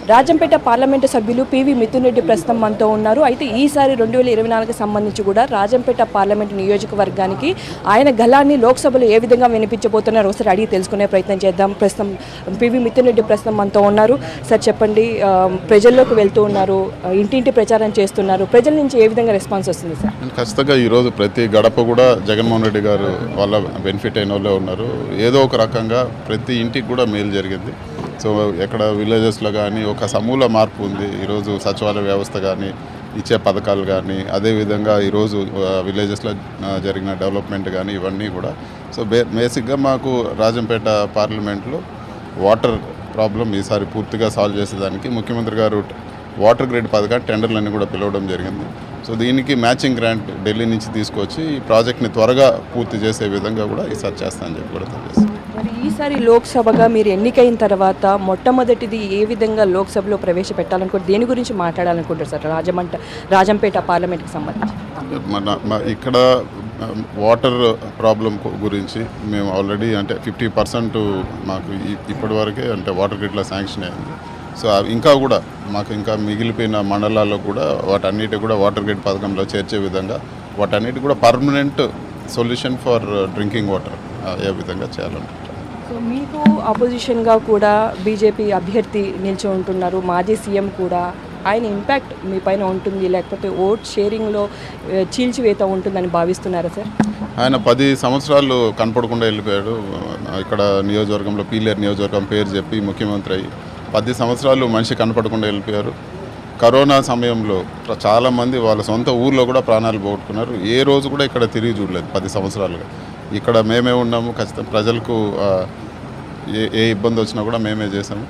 Rajampet parliament సభ్యులు PV Mithun Reddy ప్రస్తుతం మనతో ఉన్నారు. అయితే ఈసారి 2024కి సంబంధించి కూడా రాజంపేట పార్లమెంటు నియోజకవర్గానికి ఆయన గళాన్ని లోక్సభలో ఏ విధంగా వినిపించబోతున్నారో ఒకసారి అడిగి తెలుసుకునే ప్రయత్నం చేద్దాం. ప్రస్తుతం పివి మిథున్ రెడ్డి ప్రస్తుతం మనతో ఉన్నారు. సార్ చెప్పండి, ప్రజల్లోకి వెళ్తూ ఉన్నారు, ఇంటింటి ప్రచారం చేస్తున్నారు, ప్రజల నుంచి ఏ విధంగా రెస్పాన్స్ వస్తుంది సార్? ఖచ్చితంగా ఈరోజు ప్రతి గడప కూడా జగన్మోహన్ రెడ్డి గారు వాళ్ళ బెనిఫిట్ అయిన వాళ్ళే ఉన్నారు. ఏదో ఒక రకంగా ప్రతి ఇంటికి కూడా మేలు జరిగింది. సో ఎక్కడ విలేజెస్లో కానీ ఒక సమూల మార్పు ఉంది. ఈరోజు సచివాలయ వ్యవస్థ కానీ ఇచ్చే పథకాలు కానీ అదేవిధంగా ఈరోజు విలేజెస్లో జరిగిన డెవలప్మెంట్ కానీ ఇవన్నీ కూడా సో బేసిక్గా మాకు రాజంపేట పార్లమెంట్లో వాటర్ ప్రాబ్లం ఈసారి పూర్తిగా సాల్వ్ చేసేదానికి ముఖ్యమంత్రి గారు వాటర్ గ్రిడ్ పథకాన్ని టెండర్లన్నీ కూడా పిలవడం జరిగింది. సో దీనికి మ్యాచింగ్ గ్రాంట్ ఢిల్లీ నుంచి తీసుకొచ్చి ఈ ప్రాజెక్ట్ని త్వరగా పూర్తి చేసే విధంగా కూడా ఈసారి చేస్తానని చెప్పి కూడా తెలియజేస్తాను. మరి ఈసారి లోక్సభగా మీరు ఎన్నికైన తర్వాత మొట్టమొదటిది ఏ విధంగా లోక్సభలో ప్రవేశపెట్టాలనుకుంటే దేని గురించి మాట్లాడాలనుకుంటారు సార్ రాజంపేట పార్లమెంట్కి సంబంధించి? ఇక్కడ వాటర్ ప్రాబ్లం గురించి మేము ఆల్రెడీ అంటే 50% మాకు ఇప్పటి వరకే అంటే వాటర్ గ్రిడ్లో శాంక్షన్ అయింది. సో ఇంకా కూడా మాకు ఇంకా మిగిలిపోయిన మండలాల్లో కూడా వాటన్నిటి కూడా వాటర్ గ్రిడ్ పథకంలో చేర్చే విధంగా వాటన్నిటి కూడా permanent solution for drinking water ఏ విధంగా చేయాలనుకుంటున్నాను. సో మీకు ఆపోజిషన్గా కూడా బీజేపీ అభ్యర్థి నిలిచి ఉంటున్నారు, మాజీ సీఎం కూడా. ఆయన ఇంపాక్ట్ మీ పైన ఉంటుంది, లేకపోతే ఓట్ షేరింగ్లో చీల్చివేత ఉంటుందని భావిస్తున్నారా సార్? ఆయన 10 సంవత్సరాలు కనపడకుండా వెళ్ళిపోయాడు. ఇక్కడ నియోజకవర్గంలో పీలేరు నియోజకవర్గం పేరు చెప్పి ముఖ్యమంత్రి అయ్యి 10 సంవత్సరాలు మనిషి కనపడకుండా వెళ్ళిపోయారు. కరోనా సమయంలో చాలామంది వాళ్ళ సొంత ఊర్లో కూడా ప్రాణాలు పోగొట్టుకున్నారు. ఏ రోజు కూడా ఇక్కడ తిరిగి చూడలేదు 10 సంవత్సరాలుగా. ఇక్కడ మేమే ఉన్నాము, ఖచ్చితంగా ప్రజలకు ఏ ఇబ్బంది వచ్చినా కూడా మేమే చేసాము.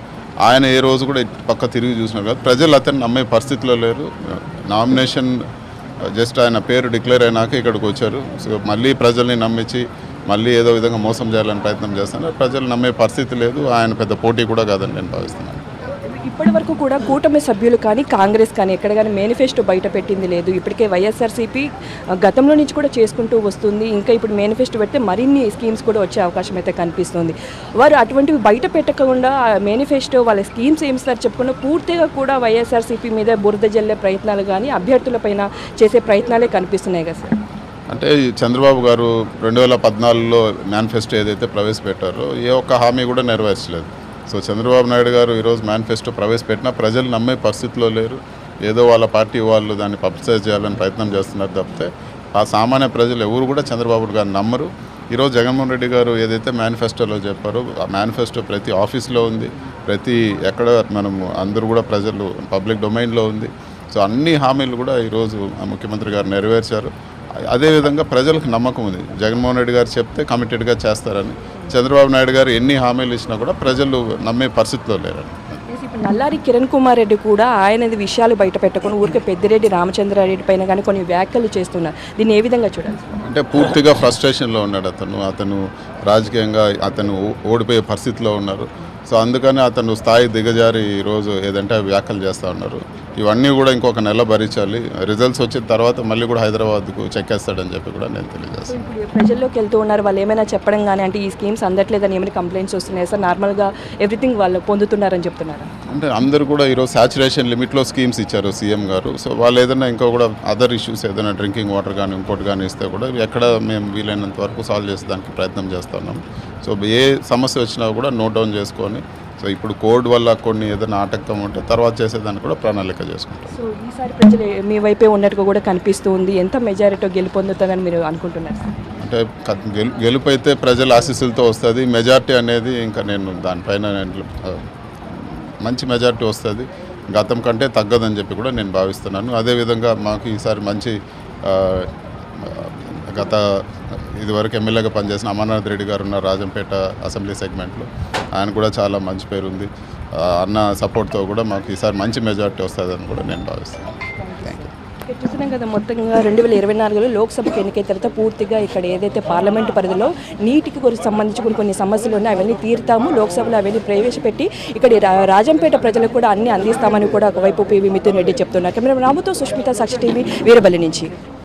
ఆయన ఏ రోజు కూడా పక్క తిరిగి చూసినారు కాదు. ప్రజలు అతన్ని నమ్మే పరిస్థితిలో లేరు. నామినేషన్ జస్ట్ ఆయన పేరు డిక్లేర్ అయినాక ఇక్కడికి వచ్చారు. సో మళ్ళీ ప్రజల్ని నమ్మించి మళ్ళీ ఏదో విధంగా మోసం చేయాలని ప్రయత్నం చేస్తున్నారు. ప్రజలు నమ్మే పరిస్థితి లేదు. ఆయన పెద్ద పోటీ కూడా కాదని నేను భావిస్తున్నాను. ఇప్పటి వరకు కూడా కూటమి సభ్యులు కానీ కాంగ్రెస్ కానీ ఎక్కడ కానీ మేనిఫెస్టో బయట పెట్టింది లేదు. ఇప్పటికే వైఎస్ఆర్సీపీ గతంలో నుంచి కూడా చేసుకుంటూ వస్తుంది. ఇంకా ఇప్పుడు మేనిఫెస్టో పెడితే మరిన్ని స్కీమ్స్ కూడా వచ్చే అవకాశం అయితే కనిపిస్తుంది. వారు అటువంటివి బయట పెట్టకుండా మేనిఫెస్టో వాళ్ళ స్కీమ్స్ ఏమి సార్ చెప్పకుండా పూర్తిగా కూడా వైఎస్ఆర్సీపీ మీద బురద జల్లే ప్రయత్నాలు కానీ అభ్యర్థులపైన చేసే ప్రయత్నాలే కనిపిస్తున్నాయి కదా సార్? అంటే చంద్రబాబు గారు 2014లో మేనిఫెస్టో ఏదైతే ప్రవేశపెట్టారో ఏ ఒక్క హామీ కూడా నెరవేర్చలేదు. సో చంద్రబాబు నాయుడు గారు ఈరోజు మేనిఫెస్టో ప్రవేశపెట్టినా ప్రజలు నమ్మే పరిస్థితిలో లేరు. ఏదో వాళ్ళ పార్టీ వాళ్ళు దాన్ని పబ్లిసైజ్ చేయాలని ప్రయత్నం చేస్తున్నారు తప్పితే ఆ సామాన్య ప్రజలు ఎవరు కూడా చంద్రబాబు గారు నమ్మరు. ఈరోజు జగన్మోహన్ రెడ్డి గారు ఏదైతే మేనిఫెస్టోలో చెప్పారో ఆ మేనిఫెస్టో ప్రతి ఆఫీస్లో ఉంది, ప్రతి ఎక్కడ మనము అందరూ కూడా ప్రజలు పబ్లిక్ డొమైన్లో ఉంది. సో అన్ని హామీలు కూడా ఈరోజు ముఖ్యమంత్రి గారు నెరవేర్చారు. అదేవిధంగా ప్రజలకు నమ్మకం ఉంది. జగన్మోహన్ రెడ్డి గారు చెప్తే కమిటెడ్గా చేస్తారని. చంద్రబాబు నాయుడు గారు ఎన్ని హామీలు ఇచ్చినా కూడా ప్రజలు నమ్మే పరిస్థితిలో లేరని. ఇప్పుడు నల్లారి కిరణ్ కుమార్ రెడ్డి కూడా ఆయనది విషయాలు బయట పెట్టకుండా ఊరికే పెద్దిరెడ్డి రామచంద్రారెడ్డి పైన కానీ కొన్ని వ్యాఖ్యలు చేస్తున్నారు. దీన్ని ఏ విధంగా చూడాలి? అంటే పూర్తిగా ఫ్రస్ట్రేషన్లో ఉన్నాడు అతను రాజకీయంగా అతను ఓడిపోయే పరిస్థితిలో ఉన్నారు. సో అందుకని అతను స్థాయి దిగజారి ఈరోజు ఏదంటే వ్యాఖ్యలు చేస్తూ ఉన్నారు. ఇవన్నీ కూడా ఇంకొక నెల భరించాలి. రిజల్ట్స్ వచ్చిన తర్వాత మళ్ళీ కూడా హైదరాబాద్కు చెక్కేస్తాడని చెప్పి కూడా నేను తెలియజేస్తాను. ఇప్పుడు ప్రజల్లోకి వెళ్తూ ఉన్నారు, వాళ్ళు ఏమైనా చెప్పడం కానీ అంటే ఈ స్కీమ్స్ అందట్లేదని ఏమైనా కంప్లైంట్స్ వస్తున్నాయి సార్? నార్మల్గా ఎవ్రీథింగ్ వాళ్ళు పొందుతున్నారని చెప్తున్నారు. అంటే అందరూ కూడా ఈరోజు సాచురేషన్ లిమిట్లో స్కీమ్స్ ఇచ్చారు సీఎం గారు. సో వాళ్ళు ఏదైనా ఇంకా కూడా అదర్ ఇష్యూస్ ఏదైనా డ్రింకింగ్ వాటర్ కానీ ఇంకోటి కానీ ఇస్తే కూడా ఎక్కడ మేము వీలైనంత వరకు సాల్వ్ చేసేదానికి ప్రయత్నం చేస్తున్నాం. సో ఏ సమస్య వచ్చినా కూడా నోట్ డౌన్ చేసుకొని సో ఇప్పుడు కోడ్ వల్ల కొన్ని ఏదైనా ఆటంకం ఉంటే తర్వాత చేసేదాన్ని కూడా ప్రణాళిక చేసుకుంటాం. సో ఈసారి ప్రజలు మీ వైపే ఉన్నట్టుగా కూడా కనిపిస్తుంది. ఎంత మెజారిటీ గెలుపొందుతుందని మీరు అనుకుంటున్నారు? అంటే గెలుపు అయితే ప్రజల ఆశీస్సులతో వస్తుంది. మెజారిటీ అనేది ఇంకా నేను దానిపైన మంచి మెజారిటీ వస్తుంది, గతం కంటే తగ్గదని చెప్పి కూడా నేను భావిస్తున్నాను. అదేవిధంగా మాకు ఈసారి మంచి గత ఇదివరకు ఎమ్మెల్యేగా పనిచేసిన అమర్నాథ్ రెడ్డి గారు ఉన్న రాజంపేట అసెంబ్లీ సెగ్మెంట్లో ఆయన కూడా చాలా మంచి పేరు ఉంది. అన్న సపోర్ట్తో కూడా మాకు ఈసారి మంచి మెజారిటీ వస్తుందని కూడా నేను భావిస్తున్నాను. చూసినాం కదా, మొత్తంగా 2024లో లోక్సభకు ఎన్నికైన తర్వాత పూర్తిగా ఇక్కడ ఏదైతే పార్లమెంటు పరిధిలో నీటికి సంబంధించి కొన్ని సమస్యలు ఉన్నాయి, అవన్నీ తీరుతాము, లోక్సభలో అవన్నీ ప్రవేశపెట్టి ఇక్కడ రాజంపేట ప్రజలకు కూడా అన్ని అందిస్తామని కూడా ఒకవైపు పివి మిథున్ రెడ్డి చెప్తున్నారు. కెమెరా రాముతో సుష్మిత, సాక్షి టీవీ, వీరబల్లి నుంచి.